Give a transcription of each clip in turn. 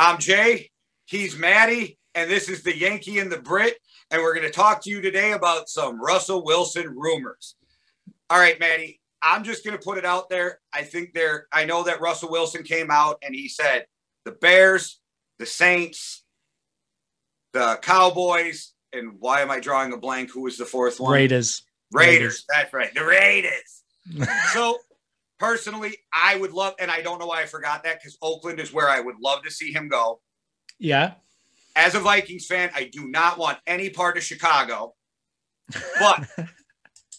I'm Jay. He's Matty. And this is the Yankee and the Brit. And we're going to talk to you today about some Russell Wilson rumors. All right, Matty. I'm just going to put it out there. I know that Russell Wilson came out and he said the Bears, the Saints, the Cowboys, and why am I drawing a blank? Who was the fourth one? Raiders. That's right. The Raiders. So personally, I would love, and I don't know why I forgot that, because Oakland is where I would love to see him go. Yeah. As a Vikings fan, I do not want any part of Chicago. But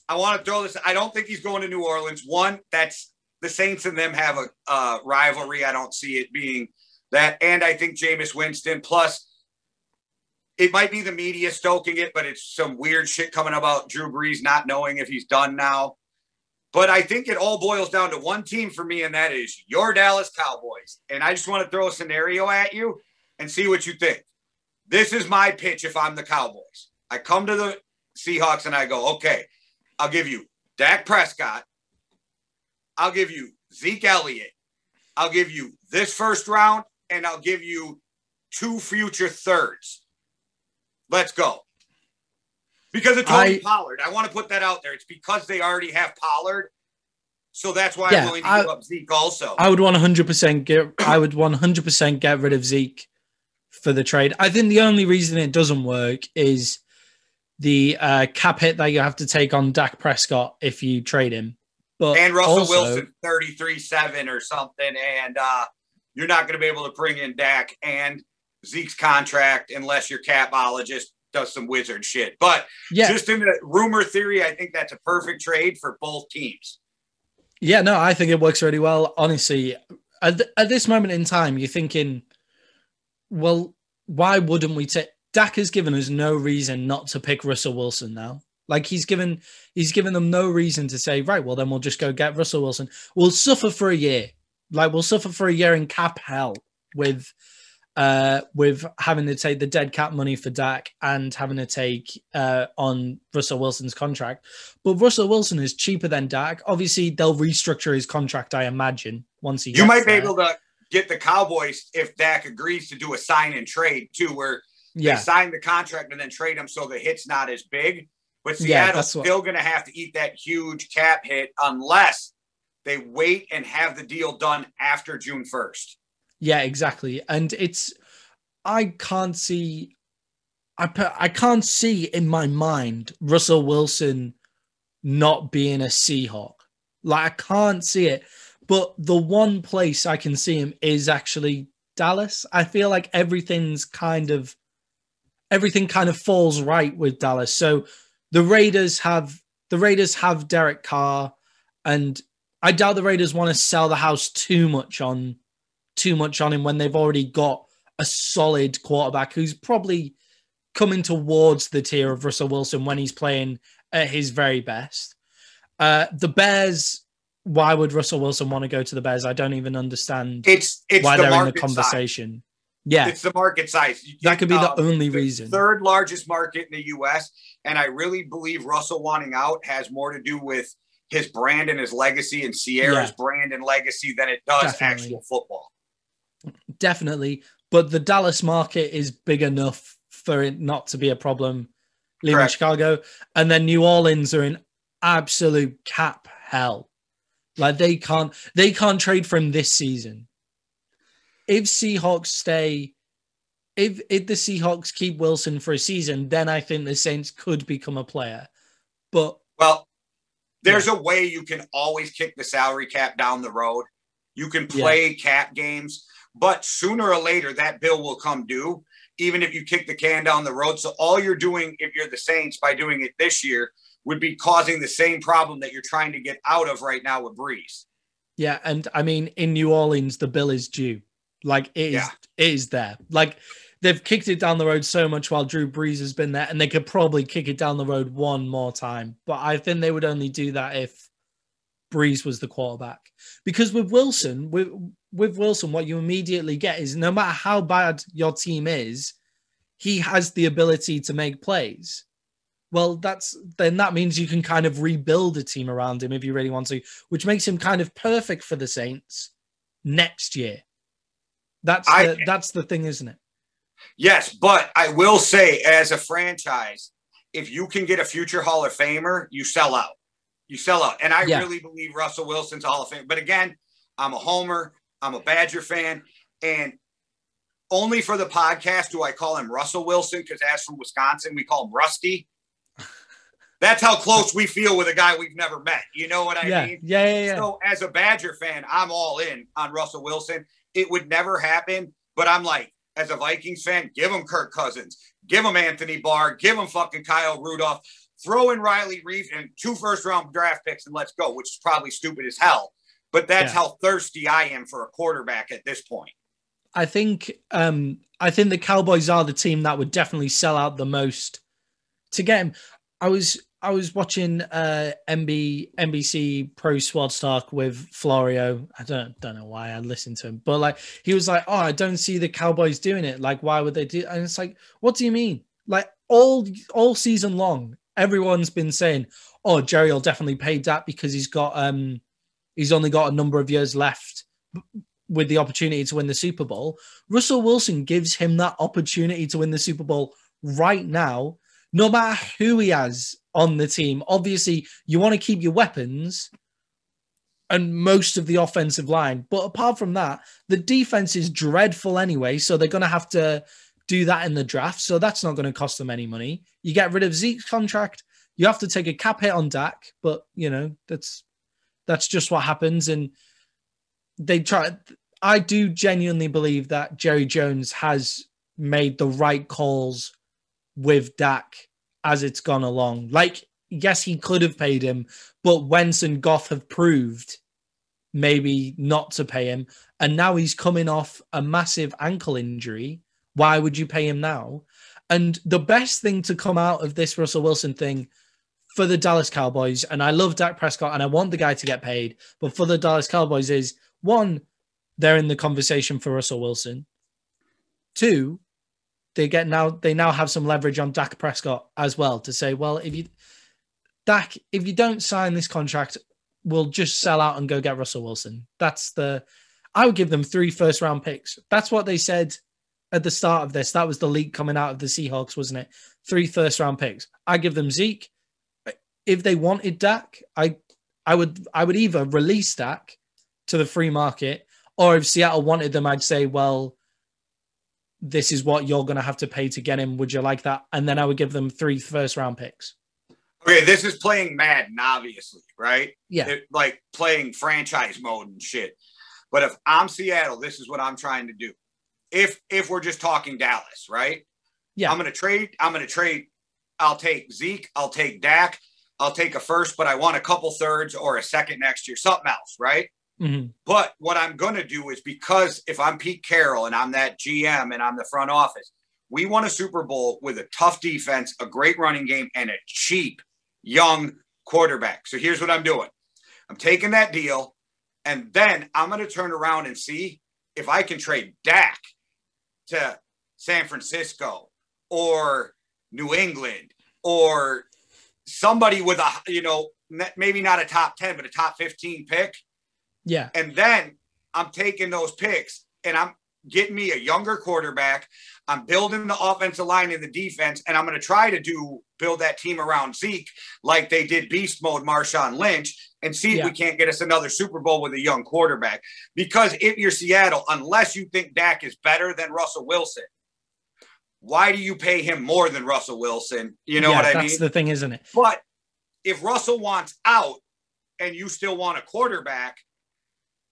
I want to throw this. I don't think he's going to New Orleans. One, that's the Saints and them have a rivalry. I don't see it being that. And I think Jameis Winston, plus it might be the media stoking it, but it's some weird shit coming about Drew Brees not knowing if he's done now. But I think it all boils down to one team for me, and that is your Dallas Cowboys. And I just want to throw a scenario at you and see what you think. This is my pitch if I'm the Cowboys. I come to the Seahawks and I go, okay, I'll give you Dak Prescott. I'll give you Zeke Elliott. I'll give you this first round, and I'll give you 2 future thirds. Let's go. Because of Tony Pollard. I want to put that out there. It's because they already have Pollard. So that's why I'm willing to give up Zeke also. I would 100% get rid of Zeke for the trade. I think the only reason it doesn't work is the cap hit that you have to take on Dak Prescott if you trade him. And Russell Wilson, 33-7 or something. And you're not going to be able to bring in Dak and Zeke's contract unless your capologist does some wizard shit. But just in the rumor theory, I think that's a perfect trade for both teams. Yeah, no, I think it works really well. Honestly, at this moment in time, you're thinking, well, why wouldn't we take... Dak has given us no reason not to pick Russell Wilson now. Like, he's given them no reason to say, right, well, then we'll just go get Russell Wilson. We'll suffer for a year. Like, we'll suffer for a year in cap hell with having to take the dead cap money for Dak and having to take on Russell Wilson's contract. But Russell Wilson is cheaper than Dak. Obviously, they'll restructure his contract, I imagine, once he gets You might be there. able to get the Cowboys, if Dak agrees, to do a sign and trade, too, where they sign the contract and then trade him so the hit's not as big. But Seattle's still going to have to eat that huge cap hit unless they wait and have the deal done after June 1st. Yeah, exactly. And I can't see in my mind Russell Wilson not being a Seahawk. Like, I can't see it. But the one place I can see him is actually Dallas. I feel like everything kind of falls right with Dallas. So the Raiders have Derek Carr, and I doubt the Raiders want to sell the house too much on him when they've already got a solid quarterback who's probably coming towards the tier of Russell Wilson when he's playing at his very best. The Bears, why would Russell Wilson want to go to the Bears? I don't even understand it's why the they're in the market conversation. Size. Yeah. It's the market size. That could be the only reason. Third largest market in the U.S., and I really believe Russell wanting out has more to do with his brand and his legacy and Sierra's brand and legacy than it does actual football. Definitely. But the Dallas market is big enough for it not to be a problem leaving Chicago. And then New Orleans are in absolute cap hell. Like, they can't trade for him this season. If the Seahawks keep Wilson for a season, then I think the Saints could become a player. But there's a way you can always kick the salary cap down the road. You can play cap games, but sooner or later that bill will come due, even if you kick the can down the road. So all you're doing, if you're the Saints, by doing it this year, would be causing the same problem that you're trying to get out of right now with Brees. Yeah, and I mean, in New Orleans, the bill is due. Like, it is there. Like, they've kicked it down the road so much while Drew Brees has been there, and they could probably kick it down the road one more time. But I think they would only do that if Brees was the quarterback. Because with Wilson, what you immediately get is no matter how bad your team is, he has the ability to make plays. Well, that means you can kind of rebuild a team around him if you really want to, which makes him kind of perfect for the Saints next year. That's the thing, isn't it? Yes, but I will say, as a franchise, if you can get a future Hall of Famer, you sell out. You sell out. And I really believe Russell Wilson's a Hall of Fame. But again, I'm a homer. I'm a Badger fan. And only for the podcast do I call him Russell Wilson, because as from Wisconsin, we call him Rusty. That's how close we feel with a guy we've never met. You know what I mean? Yeah. So as a Badger fan, I'm all in on Russell Wilson. It would never happen. But I'm like, as a Vikings fan, give him Kirk Cousins. Give him Anthony Barr. Give him fucking Kyle Rudolph. Throw in Riley Reef and 2 first-round draft picks and let's go, which is probably stupid as hell. But that's how thirsty I am for a quarterback at this point. I think the Cowboys are the team that would definitely sell out the most to get him. I was watching NBC Pro Squad Talk with Florio. I don't know why I listened to him, but like he was like, "Oh, I don't see the Cowboys doing it. Like, why would they do?" And it's like, what do you mean? Like all season long, everyone's been saying, "Oh, Jerry will definitely pay Dak because he's only got a number of years left with the opportunity to win the Super Bowl." Russell Wilson gives him that opportunity to win the Super Bowl right now, no matter who he has on the team. Obviously, you want to keep your weapons and most of the offensive line. But apart from that, the defense is dreadful anyway, so they're going to have to do that in the draft. So that's not going to cost them any money. You get rid of Zeke's contract. You have to take a cap hit on Dak, but, you know, that's just what happens. And I do genuinely believe that Jerry Jones has made the right calls with Dak as it's gone along. Like, yes, he could have paid him, but Wentz and Goff have proved maybe not to pay him. And now he's coming off a massive ankle injury. Why would you pay him now? And the best thing to come out of this Russell Wilson thing for the Dallas Cowboys, and I love Dak Prescott and I want the guy to get paid, but for the Dallas Cowboys is, 1, they're in the conversation for Russell Wilson. 2, they now have some leverage on Dak Prescott as well to say, well, if you don't sign this contract, we'll just sell out and go get Russell Wilson. I would give them 3 first-round picks. That's what they said at the start of this. That was the leak coming out of the Seahawks, wasn't it? 3 first-round picks. I give them Zeke. If they wanted Dak, I would either release Dak to the free market, or if Seattle wanted them, I'd say, well, this is what you're going to have to pay to get him. Would you like that? And then I would give them 3 first-round picks. Okay, this is playing Madden, obviously, right? Yeah. Like playing franchise mode and shit. But if I'm Seattle, this is what I'm trying to do. If we're just talking Dallas, right? Yeah. I'm going to trade. I'll take Zeke. I'll take Dak. I'll take a first, but I want a couple thirds or a second next year, something else, right? Mm-hmm. But what I'm going to do is, because if I'm Pete Carroll and I'm that GM and I'm the front office, we won a Super Bowl with a tough defense, a great running game, and a cheap young quarterback. So here's what I'm doing. I'm taking that deal, and then I'm going to turn around and see if I can trade Dak to San Francisco or New England or somebody with maybe not a top 10, but a top 15 pick. Yeah. And then I'm taking those picks and I'm getting me a younger quarterback. I'm building the offensive line and the defense, and I'm going to try to build that team around Zeke like they did beast mode Marshawn Lynch, and see if we can't get us another Super Bowl with a young quarterback. Because if you're Seattle, unless you think Dak is better than Russell Wilson, why do you pay him more than Russell Wilson? You know what I mean? That's the thing, isn't it? But if Russell wants out and you still want a quarterback,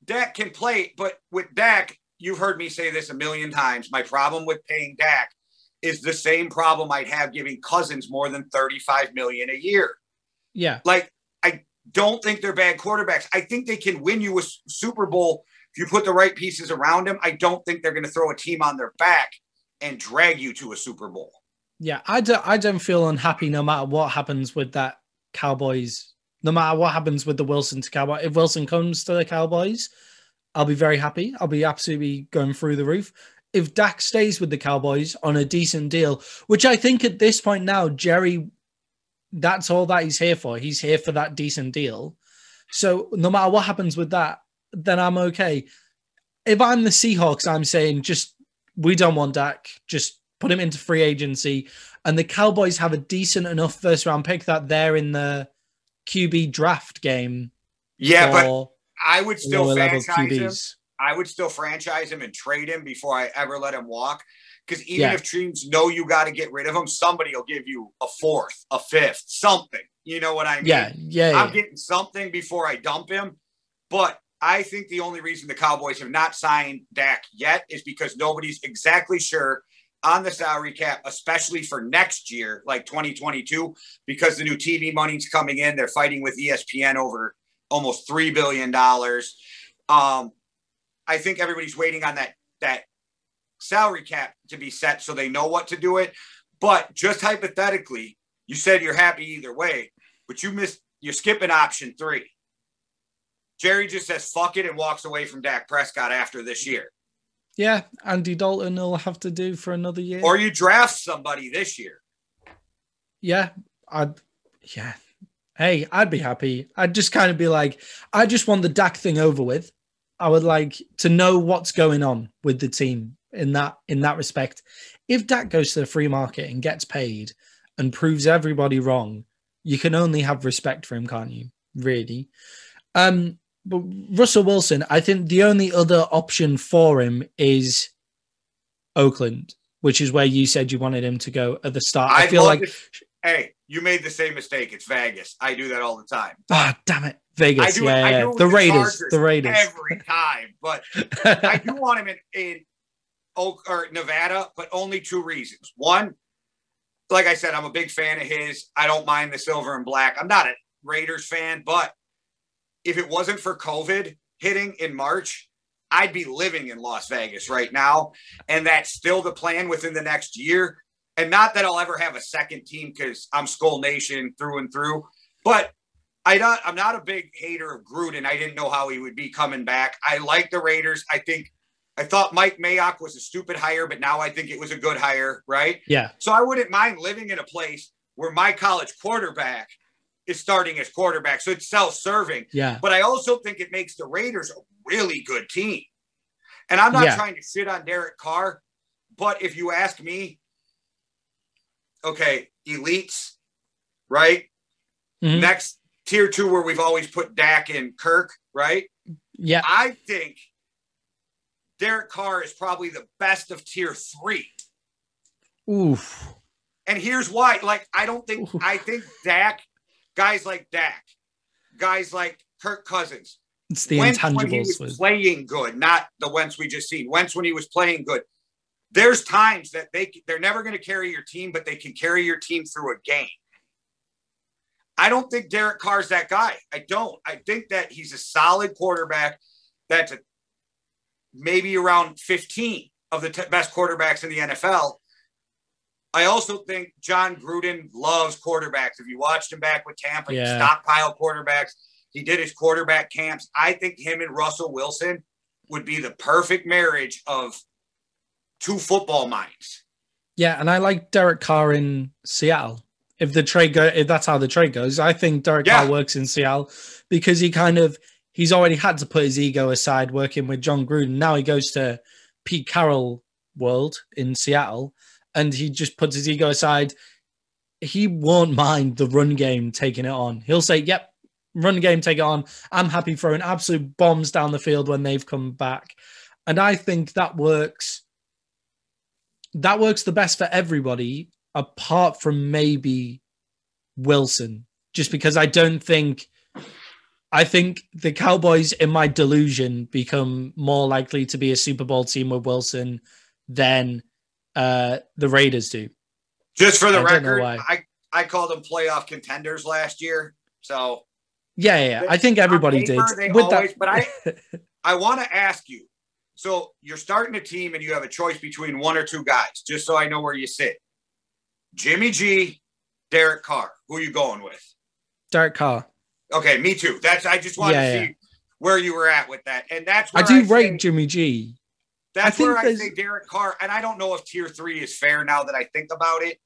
Dak can play. But with Dak, you've heard me say this a million times. My problem with paying Dak is the same problem I'd have giving Cousins more than $35 million a year. Yeah. Like, I don't think they're bad quarterbacks. I think they can win you a Super Bowl if you put the right pieces around them. I don't think they're going to throw a team on their back and drag you to a Super Bowl. Yeah, I don't feel unhappy no matter what happens with that Cowboys, no matter what happens with the Wilson to Cowboys. If Wilson comes to the Cowboys, I'll be very happy. I'll be absolutely going through the roof. If Dak stays with the Cowboys on a decent deal, which I think at this point now, Jerry, that's all that he's here for. He's here for that decent deal. So no matter what happens with that, then I'm okay. if I'm the Seahawks, I'm saying we don't want Dak. Just put him into free agency. And the Cowboys have a decent enough first round pick that they're in the QB draft game. Yeah, but I would still lower level franchise him. QBs. I would still franchise him and trade him before I ever let him walk. Because even if teams know you got to get rid of him, somebody will give you a fourth, a fifth, something. You know what I mean? Yeah. I'm getting something before I dump him. But I think the only reason the Cowboys have not signed Dak yet is because nobody's exactly sure on the salary cap, especially for next year, like 2022, because the new TV money's coming in. They're fighting with ESPN over almost $3 billion. I think everybody's waiting on that salary cap to be set so they know what to do it. But just hypothetically, you said you're happy either way, but you're skipping option 3. Jerry just says fuck it and walks away from Dak Prescott after this year. Yeah, Andy Dalton will have to do for another year. Or you draft somebody this year. Yeah, Hey, I'd be happy. I'd just kind of be like, I just want the Dak thing over with. I would like to know what's going on with the team in that respect. If Dak goes to the free market and gets paid and proves everybody wrong, you can only have respect for him, can't you? Really? But Russell Wilson, I think the only other option for him is Oakland, which is where you said you wanted him to go at the start. I feel like... Hey, you made the same mistake. It's Vegas. I do that all the time. Damn it. Vegas. I do the Raiders. Every time. But I do want him in Nevada, but only 2 reasons. One, like I said, I'm a big fan of his. I don't mind the silver and black. I'm not a Raiders fan, but if it wasn't for COVID hitting in March, I'd be living in Las Vegas right now. And that's still the plan within the next year. And not that I'll ever have a second team because I'm Skull Nation through and through. But I'm not a big hater of Gruden. I didn't know how he would be coming back. I like the Raiders. I thought Mike Mayock was a stupid hire, but now I think it was a good hire, right? Yeah. So I wouldn't mind living in a place where my college quarterback is starting as quarterback. So it's self-serving. Yeah. But I also think it makes the Raiders a really good team. And I'm not trying to shit on Derek Carr, but if you ask me, okay, elites, right? Mm-hmm. Next, tier 2, where we've always put Dak and Kirk, right? Yeah. I think Derek Carr is probably the best of tier 3. Oof. And here's why. I think Dak, guys like Dak, guys like Kirk Cousins. It's the Wentz intangibles. When he was playing good, not the Wentz we just seen. Wentz when he was playing good. There's times that they're never going to carry your team, but they can carry your team through a game. I don't think Derek Carr's that guy. I don't. I think that he's a solid quarterback that's maybe around 15 of the best quarterbacks in the NFL. I also think John Gruden loves quarterbacks. If you watched him back with Tampa, he stockpiled quarterbacks. He did his quarterback camps. I think him and Russell Wilson would be the perfect marriage of 2 football minds. Yeah, and I like Derek Carr in Seattle. If that's how the trade goes, I think Derek Carr works in Seattle because he's already had to put his ego aside working with John Gruden. Now he goes to Pete Carroll world in Seattle and he just puts his ego aside. He won't mind the run game taking it on. He'll say, yep, run game, take it on. I'm happy throwing absolute bombs down the field when they've come back. And I think that works. That works the best for everybody, apart from maybe Wilson, just because I think the Cowboys, in my delusion, become more likely to be a Super Bowl team with Wilson than the Raiders do. Just for the record, I called them playoff contenders last year. So yeah. I think everybody did. But I want to ask you. So you're starting a team and you have a choice between 1 or 2 guys, just so I know where you sit. Jimmy G, Derek Carr. Who are you going with? Derek Carr. Okay, me too. I just wanted to see where you were at with that. And that's where I do rate Jimmy G. That's where I say Derek Carr. And I don't know if tier 3 is fair now that I think about it,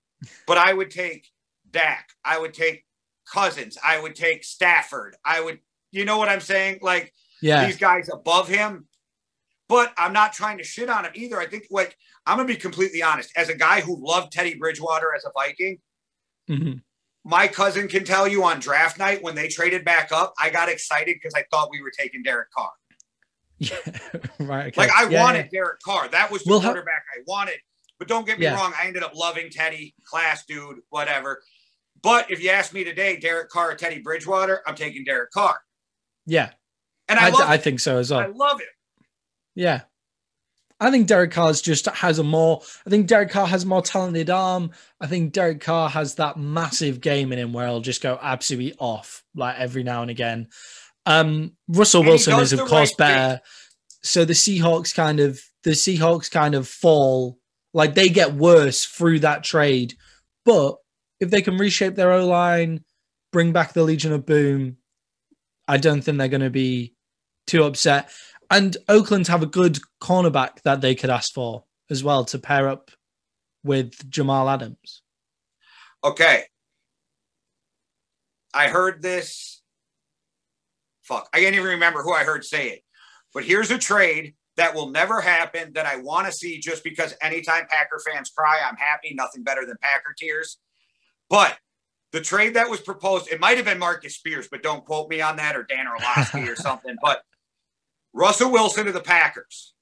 but I would take Dak. I would take Cousins. I would take Stafford. You know what I'm saying? These guys above him. But I'm not trying to shit on him either. I think, like, I'm going to be completely honest. As a guy who loved Teddy Bridgewater as a Viking, my cousin can tell you on draft night when they traded back up, I got excited because I thought we were taking Derek Carr. Yeah, right. Okay. Like, I wanted Derek Carr. That was the quarterback I wanted. But don't get me wrong. I ended up loving Teddy, class dude, whatever. But if you ask me today, Derek Carr or Teddy Bridgewater, I'm taking Derek Carr. Yeah. And I think so as well. I love it. Yeah. I think Derek Carr has more talented arm. I think Derek Carr has that massive game in him where he'll just go absolutely off like every now and again. Russell Wilson is of course better. So the Seahawks kind of fall, like they get worse through that trade. But if they can reshape their O-line, bring back the Legion of Boom, I don't think they're going to be too upset. And Oakland have a good cornerback that they could ask for as well to pair up with Jamal Adams. Okay. I heard this. Fuck. I can't even remember who I heard say it. But here's a trade that will never happen that I want to see just because anytime Packer fans cry, I'm happy. Nothing better than Packer tears. But the trade that was proposed, it might have been Marcus Spears, but don't quote me on that, or Dan Orlovsky or something. But Russell Wilson to the Packers.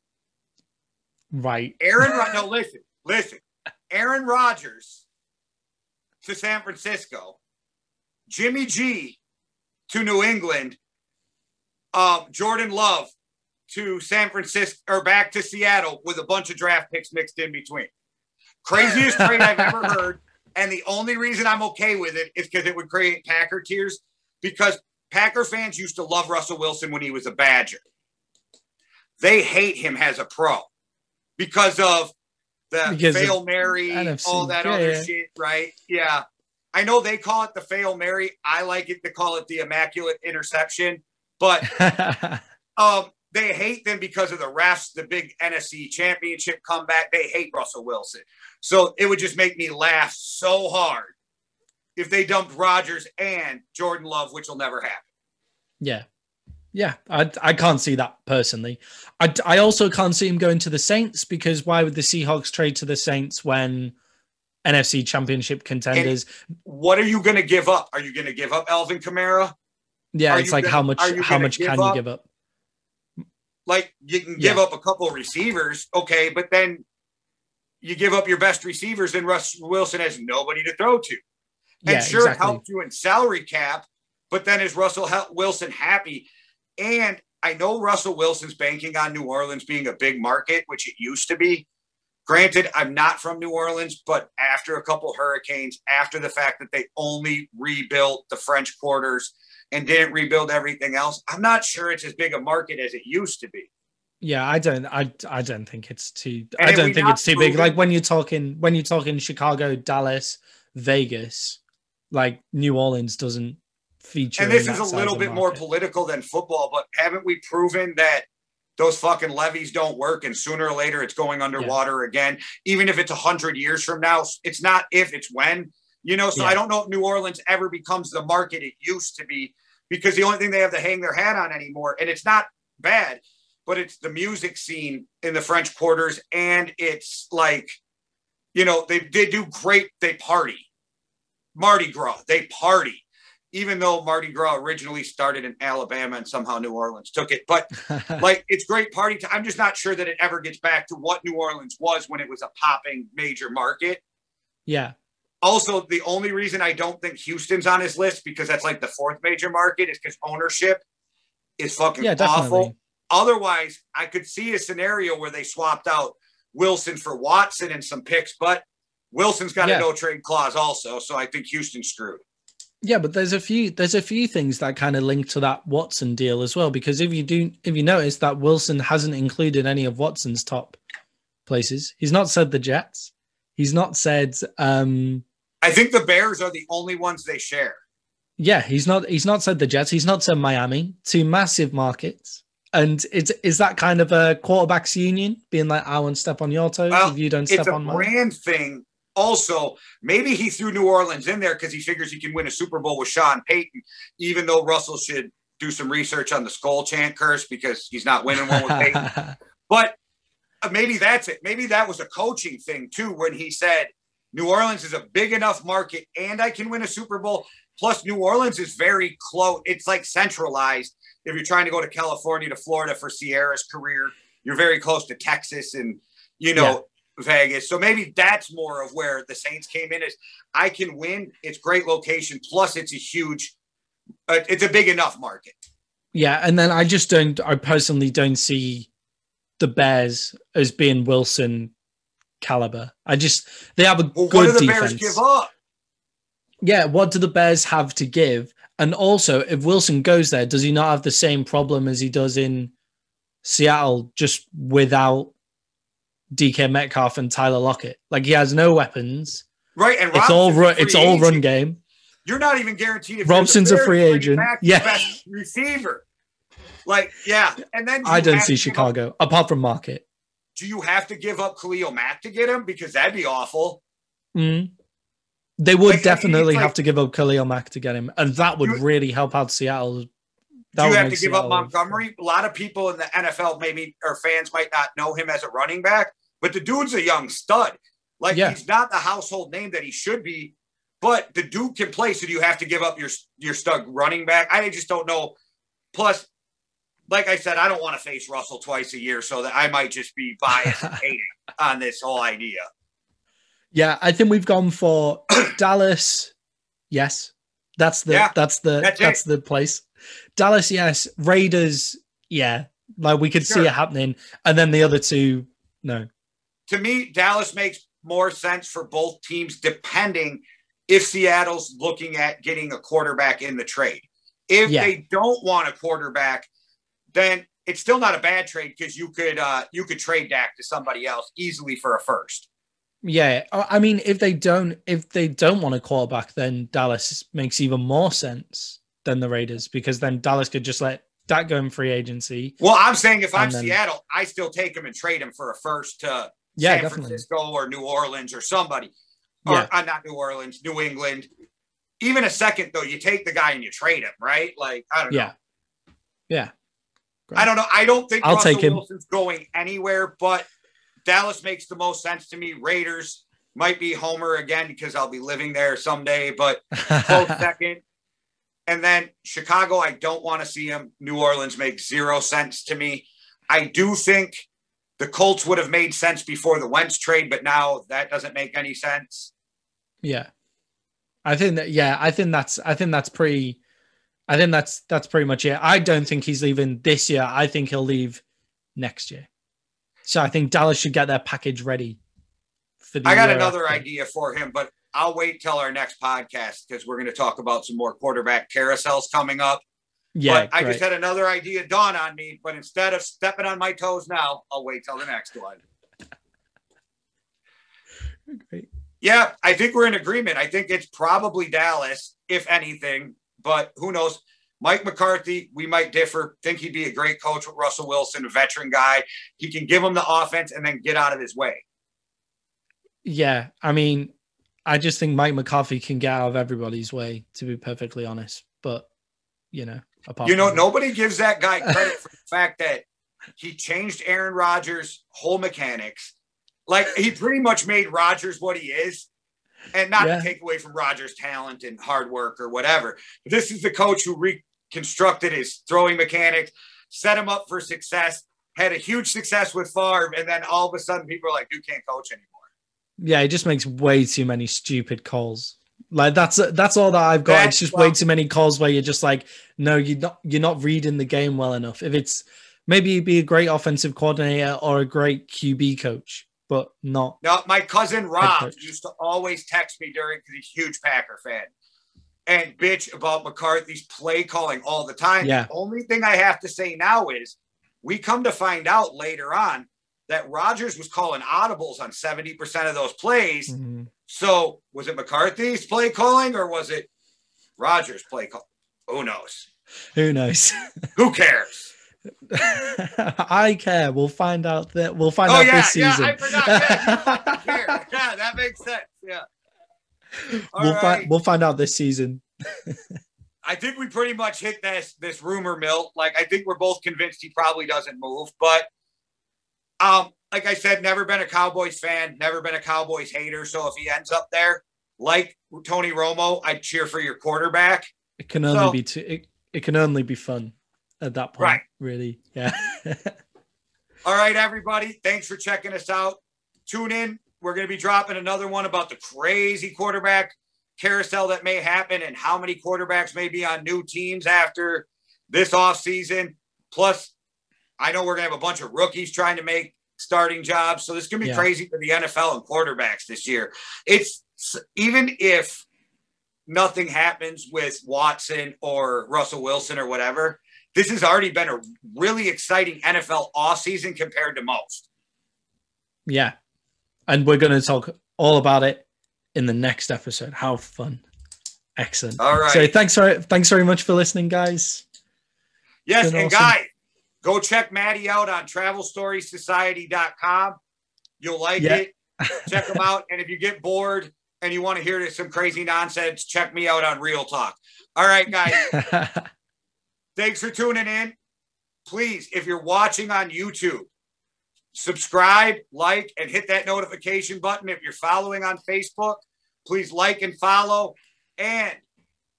Right. Listen. Aaron Rodgers to San Francisco. Jimmy G to New England. Jordan Love to San Francisco, or back to Seattle with a bunch of draft picks mixed in between. Craziest trade I've ever heard. And the only reason I'm okay with it is because it would create Packer tears, because Packer fans used to love Russell Wilson when he was a Badger. They hate him as a pro because of the Fail Mary, NFC, all that other shit, right? Yeah. I know they call it the Fail Mary. I like it to call it the Immaculate Interception. But they hate them because of the refs, the big NFC Championship comeback. They hate Russell Wilson. So it would just make me laugh so hard if they dumped Rodgers and Jordan Love, which will never happen. Yeah. Yeah, I can't see that personally. I also can't see him going to the Saints, because why would the Seahawks trade to the Saints when NFC Championship contenders? And what are you going to give up? Are you going to give up Alvin Kamara? Yeah, it's like how much can you give up? Like, you can give up a couple of receivers, okay, but then you give up your best receivers and Russell Wilson has nobody to throw to. And it helps you in salary cap, but then is Russell Wilson happy? And I know Russell Wilson's banking on New Orleans being a big market, which it used to be. Granted, I'm not from New Orleans, but after a couple hurricanes, after the fact that they only rebuilt the French quarters and didn't rebuild everything else, I'm not sure it's as big a market as it used to be. Yeah, I don't think it's too. I don't think it's too big. Like when you're talking Chicago, Dallas, Vegas, like New Orleans doesn't feature. And this is a little bit more political than football, but haven't we proven that those fucking levees don't work, and sooner or later it's going underwater again? Even if it's 100 years from now, it's not if, it's when. So I don't know if New Orleans ever becomes the market it used to be, because the only thing they have to hang their hat on anymore, and it's not bad, but it's the music scene in the French quarters, and it's like, they do great. They party. Mardi Gras, they party. Even though Mardi Gras originally started in Alabama and somehow New Orleans took it. But, like, it's great party time. I'm just not sure that it ever gets back to what New Orleans was when it was a popping major market. Yeah. Also, the only reason I don't think Houston's on his list, because that's like the fourth major market, is because ownership is fucking awful. Otherwise, I could see a scenario where they swapped out Wilson for Watson and some picks, but Wilson's got a no-trade clause also, so I think Houston's screwed. Yeah, but there's a few things that kind of link to that Watson deal as well, because if you notice that Wilson hasn't included any of Watson's top places. He's not said the Jets. He's not said I think the Bears are the only ones they share. Yeah, he's not said the Jets. He's not said Miami, two massive markets. And is that kind of a quarterbacks union, being like, I won't step on your toes if you don't step on mine? It's a brand thing. Also, maybe he threw New Orleans in there because he figures he can win a Super Bowl with Sean Payton, even though Russell should do some research on the skull chant curse because he's not winning one with Payton. But maybe that's it. Maybe that was a coaching thing too, when he said New Orleans is a big enough market and I can win a Super Bowl. Plus, New Orleans is very close. It's like centralized. If you're trying to go to California to Florida for Sierra's career, you're very close to Texas and, Vegas. So maybe that's more of where the Saints came in, is I can win. It's great location. Plus, it's it's a big enough market. Yeah. And then I personally don't see the Bears as being Wilson caliber. They have a good defense. What do the Bears give up? Yeah, what do the Bears have to give? And also, if Wilson goes there, does he not have the same problem as he does in Seattle, just without DK Metcalf and Tyler Lockett? Like, he has no weapons. Right, and it's all run game. You're not even guaranteed if Robson's a free agent. Yeah, best receiver. Like, yeah, and then I don't see Chicago apart from market. Do you have to give up Khalil Mack to get him? Because that'd be awful. Mm. They would definitely have to give up Khalil Mack to get him, and that would really help out Seattle. Do you have to give up Montgomery? A lot of people in the NFL or fans might not know him as a running back, but the dude's a young stud. Like, he's not the household name that he should be, but the dude can play. So do you have to give up your stud running back? I just don't know. Plus, like I said, I don't want to face Russell twice a year, so that I might just be biased and hating on this whole idea. Yeah, I think we've gone for Dallas. Yes, that's the place. Dallas, yes. Raiders, yeah. Like, we could see it happening, and then the other two, no. To me, Dallas makes more sense for both teams, depending if Seattle's looking at getting a quarterback in the trade. If they don't want a quarterback, then it's still not a bad trade, because you could trade Dak to somebody else easily for a first. Yeah, I mean, if they don't want a quarterback, then Dallas makes even more sense than the Raiders, because then Dallas could just let Dak go in free agency. Well, I'm saying if I'm Seattle, I still take him and trade him for a first to San Francisco or New Orleans or somebody. Or not New Orleans, New England. Even a second, though, you take the guy and you trade him, right? Like, I don't know. Yeah. Great. I don't know. I don't think Russell Wilson's going anywhere, but Dallas makes the most sense to me. Raiders might be Homer again, because I'll be living there someday, but close second. And then Chicago, I don't want to see him. New Orleans makes zero sense to me. I do think the Colts would have made sense before the Wentz trade, but now that doesn't make any sense. Yeah. I think that's pretty much it. I don't think he's leaving this year. I think he'll leave next year. So I think Dallas should get their package ready for the I got another idea for him, but I'll wait till our next podcast, because we're going to talk about some more quarterback carousels coming up. Yeah, but I just had another idea dawn on me, but instead of stepping on my toes now, I'll wait till the next one. Great. Yeah, I think we're in agreement. I think it's probably Dallas, if anything, but who knows? Mike McCarthy, we might differ. Think he'd be a great coach with Russell Wilson, a veteran guy. He can give him the offense and then get out of his way. Yeah, I mean, I just think Mike McCarthy can get out of everybody's way, to be perfectly honest. But, nobody gives that guy credit for the fact that he changed Aaron Rodgers' whole mechanics. Like, he pretty much made Rodgers what he is. And not to take away from Rodgers' talent and hard work or whatever. This is the coach who reconstructed his throwing mechanics, set him up for success, had a huge success with Favre, and then all of a sudden people are like, dude can't coach anymore. Yeah, he just makes way too many stupid calls. Like, that's all that I've got. It's just way too many calls where you're just like, no, you're not reading the game well enough. If it's maybe he'd be a great offensive coordinator or a great QB coach, but not. No, my cousin Rob used to always text me because he's a huge Packer fan, and bitch about McCarthy's play calling all the time. Yeah. The only thing I have to say now is we come to find out later on that Rodgers was calling audibles on 70% of those plays. Mm-hmm. So was it McCarthy's play calling or was it Rodgers' play call? Who knows? Who knows? Who cares? I care. We'll find out this season. Yeah, I forgot. Yeah, care. Yeah, that makes sense. Yeah. We'll find out this season. I think we pretty much hit this rumor mill. Like, I think we're both convinced he probably doesn't move, but Like I said, never been a Cowboys fan, never been a Cowboys hater. So if he ends up there, like Tony Romo, I'd cheer for your quarterback. It can only it can only be fun at that point, right? Really, yeah. All right, everybody. Thanks for checking us out. Tune in. We're going to be dropping another one about the crazy quarterback carousel that may happen and how many quarterbacks may be on new teams after this offseason. Plus, I know we're going to have a bunch of rookies trying to make starting jobs. So this is going to be crazy for the NFL and quarterbacks this year. It's even if nothing happens with Watson or Russell Wilson or whatever, this has already been a really exciting NFL offseason compared to most. Yeah. And we're going to talk all about it in the next episode. How fun. Excellent. All right. So thanks very much for listening, guys. Yes, and awesome. Guys, go check Matty out on TravelStoriesSociety.com. You'll like it. Check him out. And if you get bored and you want to hear some crazy nonsense, check me out on Real Talk. All right, guys. Thanks for tuning in. Please, if you're watching on YouTube, subscribe, like, and hit that notification button. If you're following on Facebook, please like and follow. And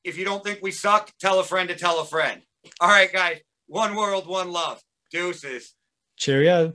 if you don't think we suck, tell a friend to tell a friend. All right, guys. One world, one love. Deuces. Cheerio.